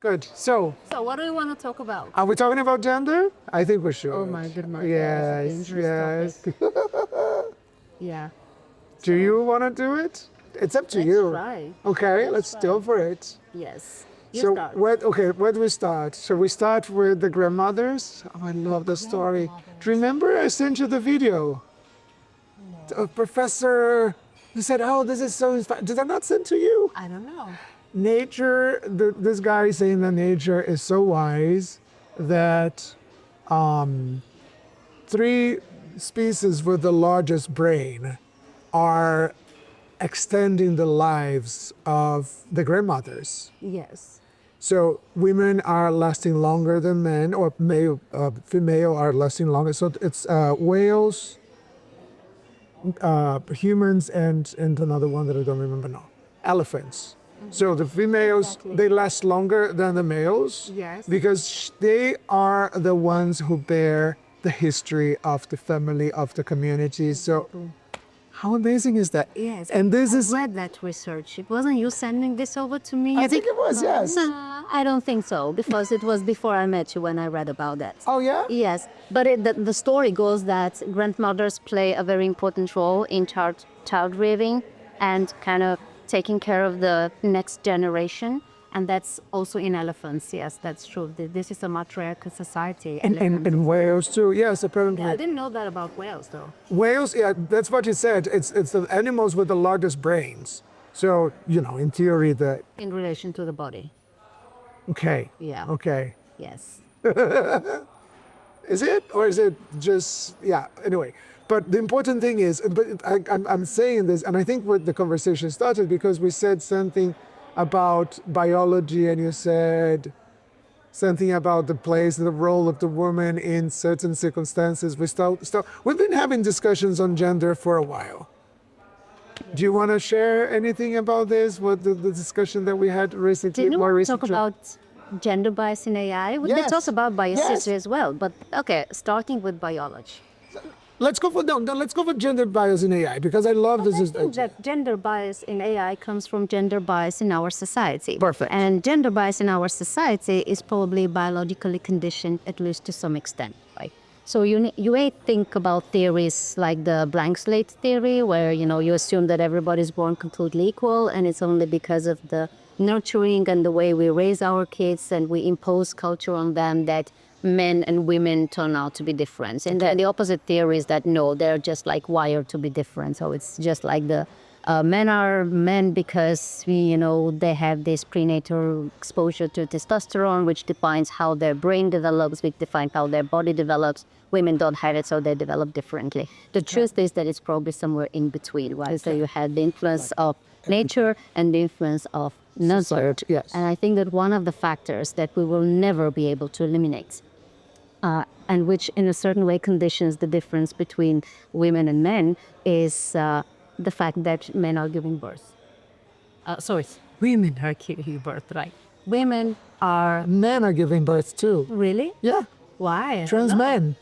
Good. So, what do we want to talk about? are we talking about gender? I think we should. Oh my goodness. Yes, yes. Yeah. Do you want to do it? It's up to Let's you. try. Okay, let's go for it. Yes. You So, start. where do we start? Shall we start with the grandmothers? Oh, I love the story. Do you remember I sent you the video? A professor who said, "Oh, this is so inspiring." Did I not send to you? I don't know. Nature, this guy is saying that nature is so wise that three species with the largest brain are extending the lives of the grandmothers. Yes. So women are lasting longer than men, or female are lasting longer. So it's whales, humans, and another one that I don't remember now. Elephants. So the females, they last longer than the males. Yes. Because they are the ones who bear the history of the family, of the community. So how amazing is that? Yes. And this is... I read that research. It wasn't you sending this over to me? I think it was, yes. I don't think so, because it was before I met you when I read about that. Oh, yeah? Yes, but the story goes that grandmothers play a very important role in child rearing and kind of taking care of the next generation. And that's also in elephants. Yes, that's true. This is a matriarchal society. And whales too. Yes, apparently. Yeah, I didn't know that about whales, though. Whales, yeah, that's what you said. It's the animals with the largest brains. So, in theory, In relation to the body. Okay. Yeah. Okay. Yes. Is it? Or is it just, yeah, anyway. But the important thing is, I'm saying this, and I think what the conversation started because we said something about biology, and you said something about the place, the role of the woman in certain circumstances. We've been having discussions on gender for a while. Do you want to share anything about this? What the discussion that we had recently? Didn't we talk about gender bias in AI? We did talk about bias as well, but okay, starting with biology. Let's go for gender bias in AI because I love this. I think that gender bias in AI comes from gender bias in our society. Perfect. And gender bias in our society is probably biologically conditioned, at least to some extent, right? So you may think about theories like the blank slate theory, where you assume that everybody's born completely equal, and it's only because of the nurturing and the way we raise our kids and we impose culture on them that men and women turn out to be different. And the opposite theory is that no, they're just like wired to be different. So it's just like the men are men because they have this prenatal exposure to testosterone, which defines how their brain develops, which defines how their body develops. Women don't have it, so they develop differently. The truth is that it's probably somewhere in between, right? So you had the influence of nature and the influence of nurture. Yes. And I think that one of the factors that we will never be able to eliminate, and which in a certain way conditions the difference between women and men, is the fact that men are giving birth. Women are giving birth, right? Men are giving birth too. Really? Yeah. Why? Trans men.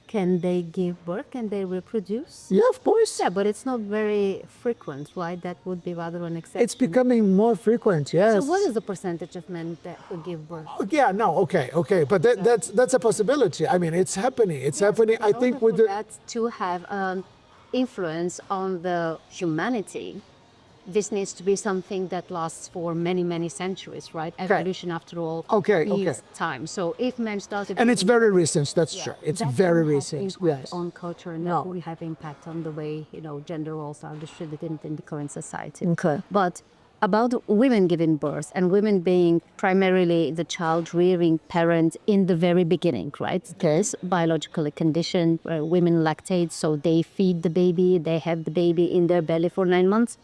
Can they give birth? Can they reproduce? Yeah, of course. Yeah, but it's not very frequent, right? That would be rather an exception. It's becoming more frequent, yes. So what is the percentage of men that who give birth? Oh, yeah, no, okay. But that's a possibility. I mean, it's happening. It's happening. I think with that to have influence on the humanity, this needs to be something that lasts for many, many centuries, right? Evolution, after all, is time. So if men started... And it's very recent, that's true. It's very recent, yes. On culture, and that will have impact on the way, gender roles are distributed in the current society. Okay. But about women giving birth and women being primarily the child-rearing parent in the very beginning, right? There's biologically conditioned, women lactate, so they feed the baby, they have the baby in their belly for 9 months.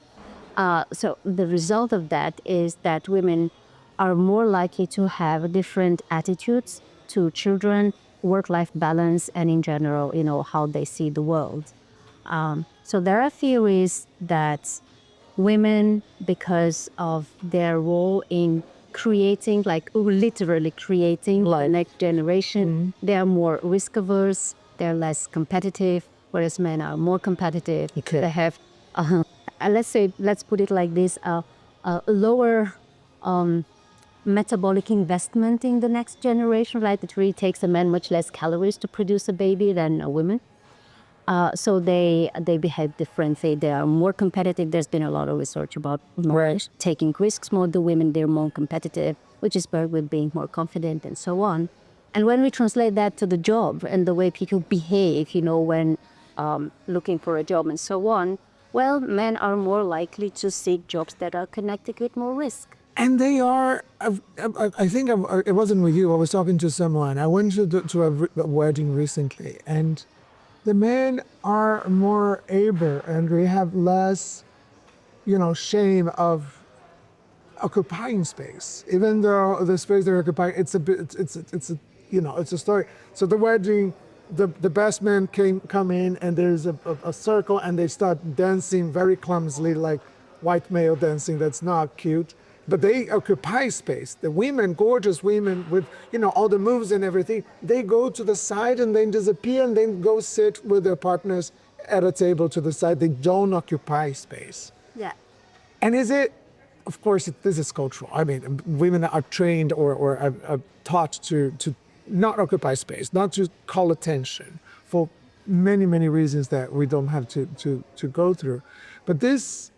So the result of that is that women are more likely to have different attitudes to children, work-life balance, and in general, how they see the world. So there are theories that women, because of their role in creating, literally creating the next generation, they are more risk-averse, they're less competitive, whereas men are more competitive. Okay. They have let's put it like this, a lower metabolic investment in the next generation, right? It really takes a man much less calories to produce a baby than a woman. So they behave differently. They are more competitive. There's been a lot of research about taking risks more. The women, they're more competitive, which is paired with being more confident and so on. And when we translate that to the job and the way people behave, when looking for a job and so on, well, men are more likely to seek jobs that are connected with more risk. And they are, I think it wasn't with you, I was talking to someone. I went to a wedding recently, and the men are more able and we have less, shame of occupying space. Even though the space they're occupying, it's a story. So the wedding, the best men come in and there's a circle and they start dancing very clumsily, like white male dancing. That's not cute. But they occupy space. The women, gorgeous women with, all the moves and everything, they go to the side and then disappear and then go sit with their partners at a table to the side. They don't occupy space. Yeah. And of course, this is cultural. I mean, women are trained or are taught to not occupy space, not to call attention for many, many reasons that we don't have to go through. But this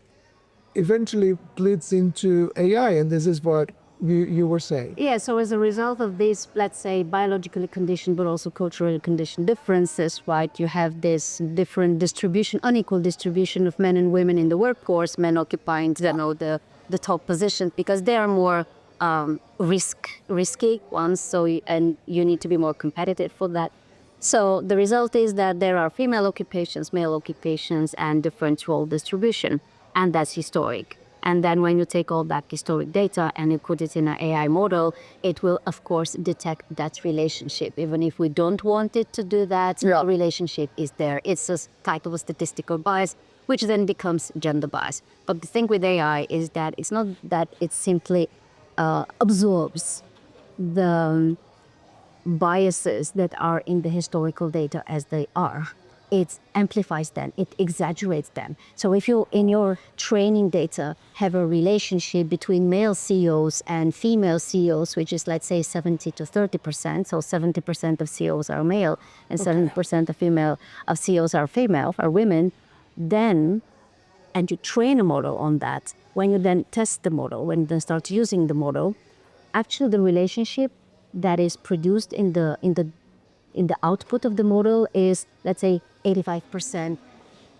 eventually bleeds into AI, and this is what you were saying. Yeah, so as a result of these, let's say, biologically conditioned, but also culturally conditioned differences, right, you have this different distribution, unequal distribution of men and women in the workforce, men occupying, the top positions, because they are more risky ones, and you need to be more competitive for that. So the result is that there are female occupations, male occupations, and different role distribution. And that's historic. And then when you take all that historic data and you put it in an AI model, it will, of course, detect that relationship. Even if we don't want it to do that, the relationship is there. It's a type of a statistical bias, which then becomes gender bias. But the thing with AI is that it's not that it simply absorbs the biases that are in the historical data as they are. It amplifies them, it exaggerates them. So if you, in your training data, have a relationship between male CEOs and female CEOs, which is, let's say, 70 to 30%, so 70% of CEOs are male and 70% of CEOs are women, then, and you train a model on that, when you then test the model, when you then start using the model, actually the relationship that is produced in the output of the model is, let's say, 85%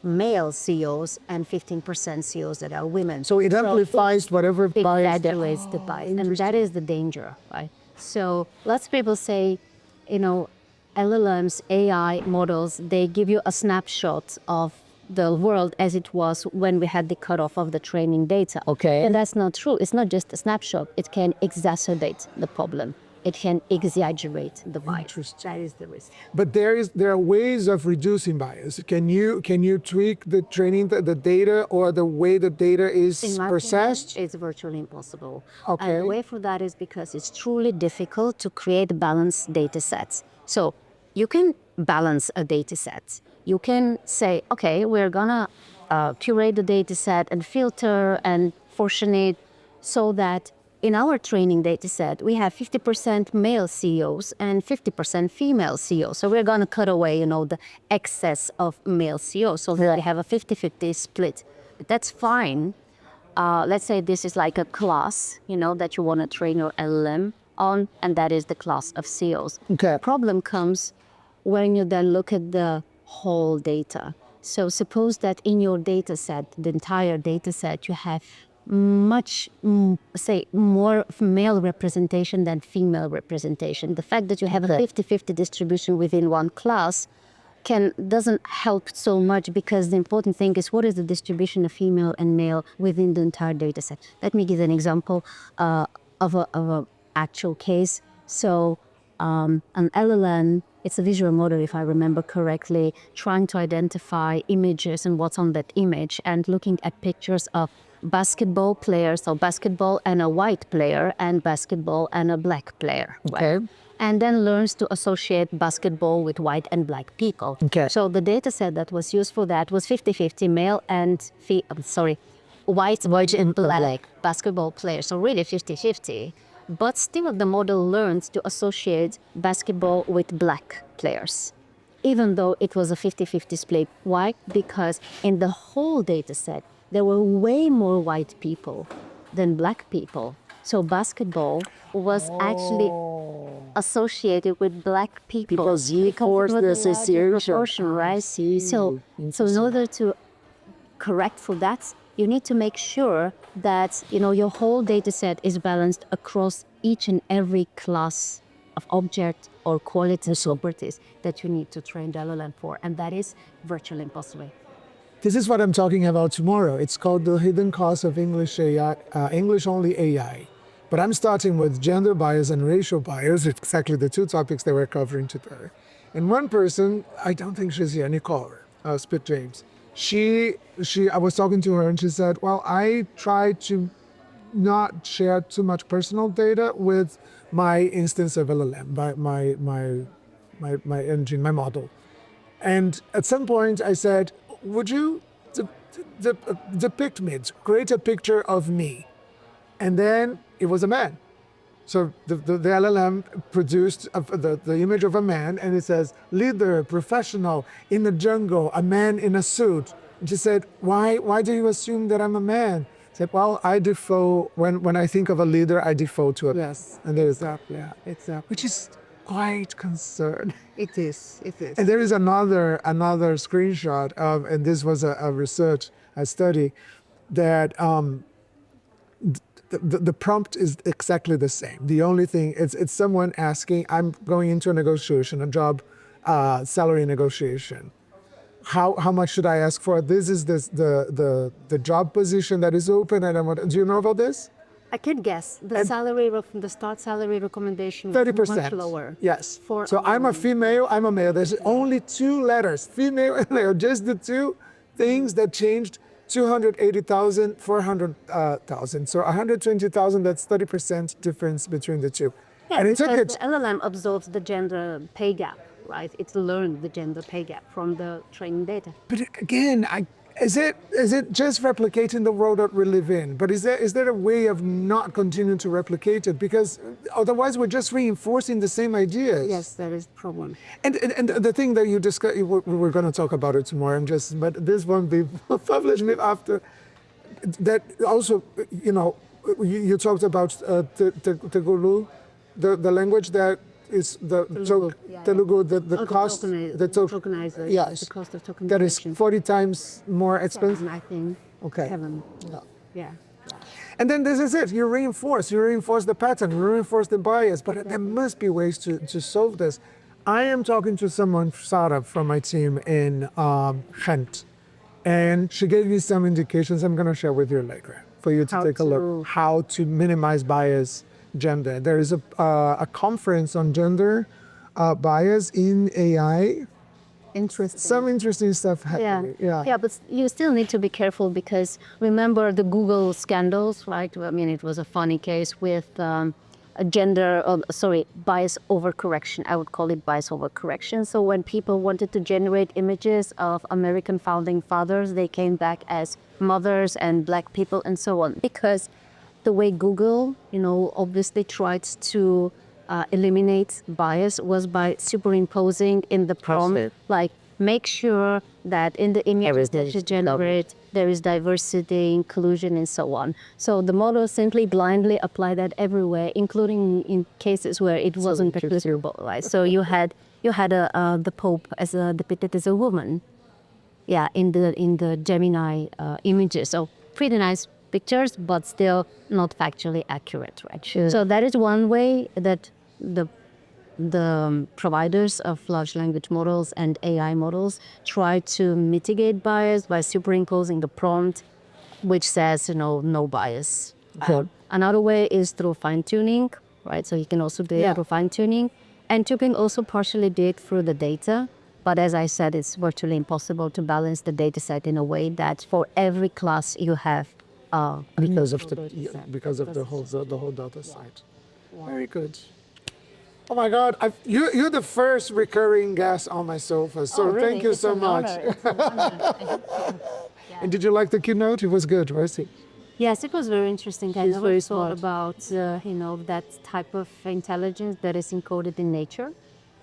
male CEOs and 15% CEOs that are women. So it amplifies whatever bias. That is the bias, and that is the danger, right? So lots of people say, LLMs, AI models, they give you a snapshot of the world as it was when we had the cutoff of the training data. Okay. And that's not true. It's not just a snapshot. It can exacerbate the problem. It can exaggerate the bias. That is the risk. But there are ways of reducing bias. Can you tweak the training, the data, or the way the data is processed? It's virtually impossible. Okay. And the way for that is because it's truly difficult to create balanced data sets. So you can balance a data set. You can say, okay, we're gonna curate the data set and filter and portion it so that in our training data set, we have 50% male CEOs and 50% female CEOs. So we're going to cut away, the excess of male CEOs so that we have a 50-50 split. But that's fine. Let's say this is like a class, that you want to train your LLM on, and that is the class of CEOs. Okay. The problem comes when you then look at the whole data. So suppose that in your data set, the entire data set, you have much, more male representation than female representation. The fact that you have a 50-50 distribution within one class doesn't help so much, because the important thing is what is the distribution of female and male within the entire data set. Let me give an example of a actual case. So an LLM, it's a visual model, if I remember correctly, trying to identify images and what's on that image, and looking at pictures of basketball players, so basketball and a white player, and basketball and a black player. Okay. Right? And then learns to associate basketball with white and black people. Okay. So the data set that was used for that was 50-50 male and white and black basketball players. So really 50-50. but still the model learned to associate basketball with black players, even though it was a 50-50 split. Why? Because in the whole data set, there were way more white people than black people. So basketball was actually associated with black people. Because he forced the association. Proportion, right? So in order to correct for that, you need to make sure that your whole data set is balanced across each and every class of object or quality properties that you need to train the LLM for, and that is virtually impossible. This is what I'm talking about tomorrow. It's called the hidden cost of English AI, English-only AI. But I'm starting with gender bias and racial bias, exactly the two topics that we're covering today. And one person, I don't think she's here, Nicole, Spit James. I was talking to her and she said, well, I try to not share too much personal data with my instance of LLM, my engine, my model. And at some point I said, would you depict me, create a picture of me? And then it was a man. So the LLM produced the image of a man, and it says, leader, professional, in the jungle, a man in a suit. And she said, why do you assume that I'm a man? I said, well, I default, when I think of a leader, I default to a... Yes, and there is, exactly. Exactly. which is quite concerned. It is. It is. And there is another screenshot of, and this was a research, a study, that the prompt is exactly the same. The only thing, it's someone asking, I'm going into a negotiation, a job salary negotiation. How much should I ask for? This is the job position that is open, and do you know about this? I can guess the the start salary recommendation was 30%. much lower. Yes. So I'm a female, I'm a male. There's only two letters, female and male, just the two things that changed. 280,000, 400,000. So 120,000, that's 30% difference between the two. Yeah, and it took because it. the LLM absorbs the gender pay gap, right? It's learned the gender pay gap from the training data. But again, is it just replicating the world that we live in? But is there a way of not continuing to replicate it? Because otherwise we're just reinforcing the same ideas. Yes, there is problem. And the thing that you discuss, we're going to talk about it tomorrow. But this won't be published after. That also, you talked about Telugu, the language that is Telugu, the cost, tokenizer. Yes, The cost of tokenization. that is 40 times more expensive. I think. Okay. Heaven. Yeah. Yeah. And then this is it. You reinforce the pattern, you reinforce the bias. But there must be ways to solve this. I am talking to someone, Sarah, from my team in Ghent, and she gave me some indications I'm going to share with you later for you to take a look. How to minimize bias, gender. There is a conference on gender bias in AI. Interesting. Some interesting stuff happening. Yeah, but you still need to be careful because remember the Google scandals, right? I mean, it was a funny case with bias overcorrection. I would call it bias overcorrection. So when people wanted to generate images of American founding fathers, they came back as mothers and black people and so on. Because the way Google, obviously tried to eliminate bias was by superimposing in the prompt, like make sure that in the image that you generate, there is diversity, inclusion, and so on. So the model simply blindly applied that everywhere, including in cases where it wasn't particularly right. So you had the Pope depicted as a woman, in the Gemini images. So pretty nice pictures, but still not factually accurate, right? Sure. So that is one way that the providers of large language models and AI models try to mitigate bias by superimposing the prompt, which says, no bias. Another way is through fine-tuning, right? So you can also do it through fine-tuning. And you can also partially do it through the data. But as I said, it's virtually impossible to balance the data set in a way that for every class you have because of the whole data set. Very good. Oh my God, you're the first recurring guest on my sofa, so really? Thank you It's so an much. honor. It's an honor. And did you like the keynote? It was good, was it? Yes, it was very interesting. I She's never very thought smart. about that type of intelligence that is encoded in nature,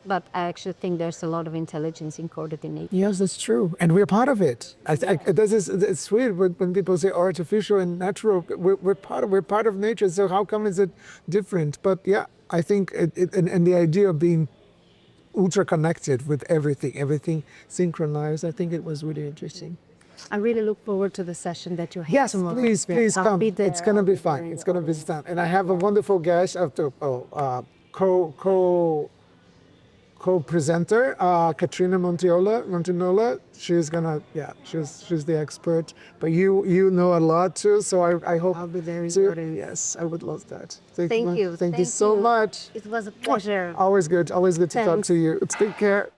but I actually think there's a lot of intelligence encoded in nature. Yes, that's true, and we're part of it. This is it's weird when people say artificial and natural. We're part of nature. So how come is it different? But yeah, I think and the idea of being ultra connected with everything synchronized. I think it was really interesting. I really look forward to the session that you have Yes, tomorrow. please I'll come. be there. It's gonna be fun. It's gonna be fun, and I have a wonderful guest after co-presenter, Katrina Montinola. She's gonna, she's the expert. But you know a lot too, so I hope. I'll be there in to- Jordan. Yes, I would love that. Thank you. Thank you so much. It was a pleasure. Always good to talk Thanks. to you. Take care.